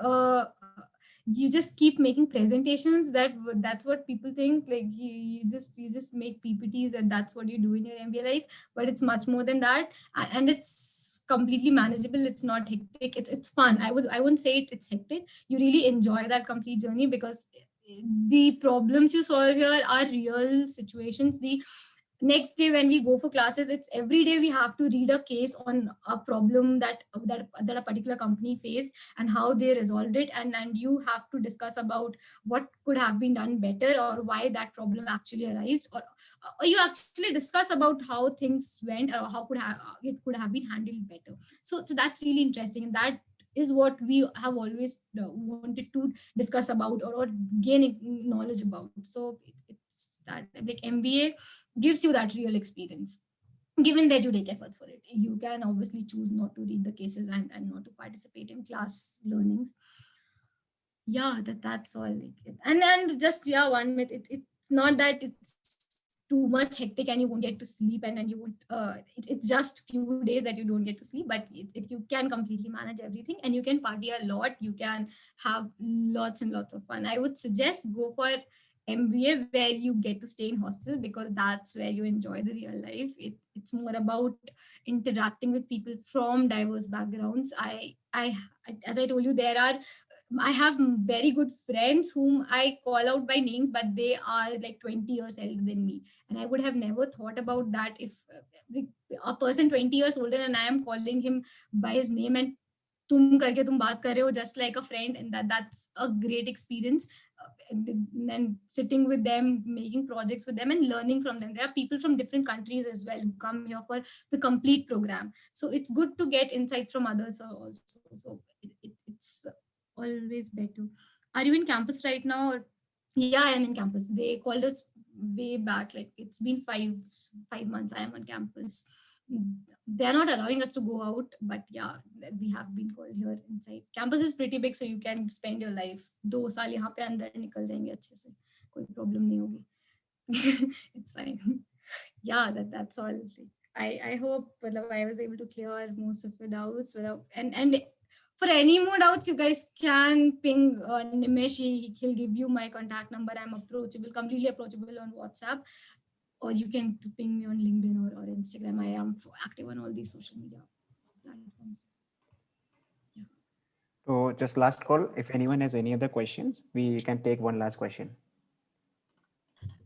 you just keep making presentations. That's what people think. Like, you just make PPTs, and that's what you do in your MBA life. But it's much more than that, and it's completely manageable. It's not hectic. It's fun. I wouldn't say it's hectic. You really enjoy that complete journey, because the problems you solve here are real situations. The next day when we go for classes, it's every day we have to read a case on a problem that a particular company faced, and how they resolved it, and you have to discuss about what could have been done better, or why that problem actually arose, or you actually discuss about how things went, or how it could have been handled better. So that's really interesting, and that is what we have always wanted to discuss about, or gain knowledge about. So it's that, like, MBA gives you that real experience, given that you take efforts for it. You can obviously choose not to read the cases, and not to participate in class learnings. Yeah, that's all. And just, yeah, one myth. It's not that it's too much hectic and you won't get to sleep, and you won't it's just few days that you don't get to sleep, but you can completely manage everything, and you can party a lot. You can have lots and lots of fun. I would suggest go for MBA where you get to stay in hostel, because that's where you enjoy the real life. It's more about interacting with people from diverse backgrounds. As I told you, I have very good friends whom I call out by names, but they are like 20 years older than me. And I would have never thought about that if a person 20 years older and I am calling him by his name, and tum karke tum baat kar rahe ho, just like a friend, and that's a great experience. And sitting with them, making projects with them, and learning from them. There are people from different countries as well who come here for the complete program. So it's good to get insights from others also. So it's always better. Are you in campus right now? Yeah, I am in campus. They called us way back. Like, it's been five months I am on campus. They're not allowing us to go out, but yeah, we have been called here inside. Campus is pretty big, so you can spend your life 2 साल यहाँ पे अंदर निकल जाएंगे अच्छे से, कोई problem नहीं होगी. It's fine. Yeah, that's all. I hope I was able to clear most of your doubts without, and for any more doubts, you guys can ping Nimesh. He'll give you my contact number. I'm approachable, completely approachable on WhatsApp, or you can ping me on LinkedIn or Instagram. I am active on all these social media platforms. Yeah. So just last call. If anyone has any other questions, we can take one last question.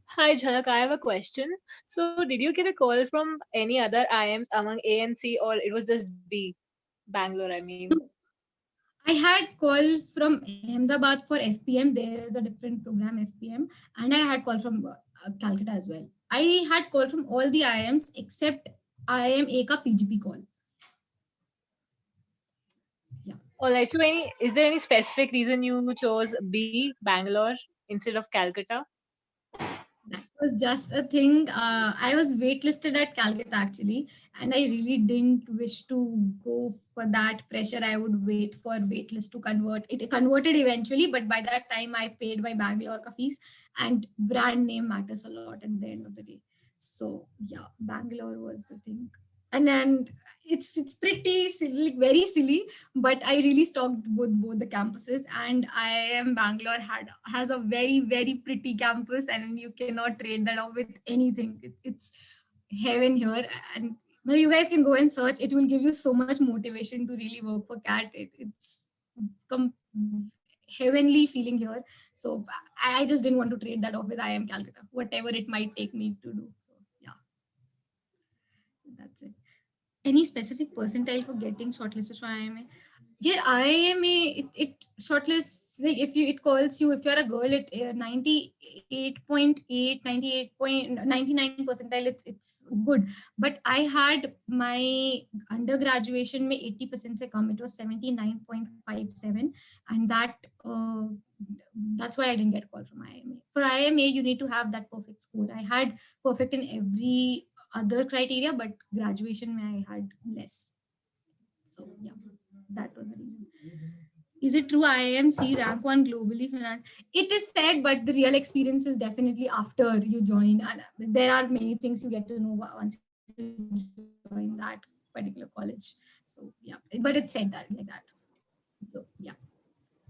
Hi, Jhalak. I have a question. So, did you get a call from any other IIMs among A and C, or it was just B, Bangalore? I mean, I had call from Ahmedabad for FPM. There is a different program, FPM, and I had call from Calcutta as well. I had call from all the IIMs except IIM A ka PGP call. Yeah. all right. So, is there any specific reason you chose B, Bangalore, instead of Calcutta? That was just a thing. I was waitlisted at Calcutta actually, and I really didn't wish to go for that pressure. I would wait for waitlist to convert. It converted eventually, but by that time I paid my Bangalore ka fees, and brand name matters a lot at the end of the day. So yeah, Bangalore was the thing. And then it's pretty silly, like very silly, but I really stalked both the campuses, and IIM Bangalore has a very pretty campus, and you cannot trade that off with anything. It's heaven here, and well, you guys can go and search. It will give you so much motivation to really work for CAT. It's heavenly feeling here. So I just didn't want to trade that off with IIM Calcutta, whatever it might take me to do. So yeah, that's it. Any specific percentile for getting shortlisted for IIMA? Yeah, IIMA, it shortlists, like if you, it calls you, if you're a girl, it 98.8, 98.99 percentile, it's good. But I had my undergraduation में 80% से कम, it was 79.57, and that's why I didn't get a call from IIMA. For IIMA, you need to have that perfect score. I had perfect in every other criteria, but graduation I had less. So yeah, that was the reason. Is it true IIMC rank 1 globally finance? It is said, but the real experience is definitely after you join. And there are many things you get to know once you join that particular college. So yeah, but it's said that like that. So yeah.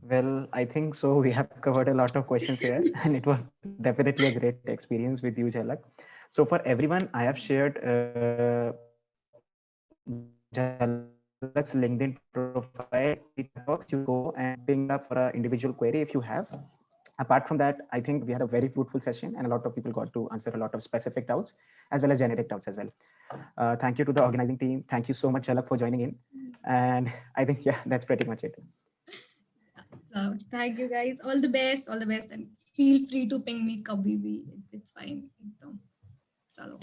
Well, I think so. We have covered a lot of questions here, and it was definitely a great experience with you, Jhalak. So for everyone, I have shared Jhalak's LinkedIn profile. It works. You go and ping up for an individual query if you have. Apart from that, I think we had a very fruitful session, and a lot of people got to answer a lot of specific doubts as well as generic doubts as well. Thank you to the organizing team. Thank you so much, Jhalak, for joining in. And I think, yeah, that's pretty much it. So thank you guys. All the best, and feel free to ping me kabhi bhi. It's fine. Chalo.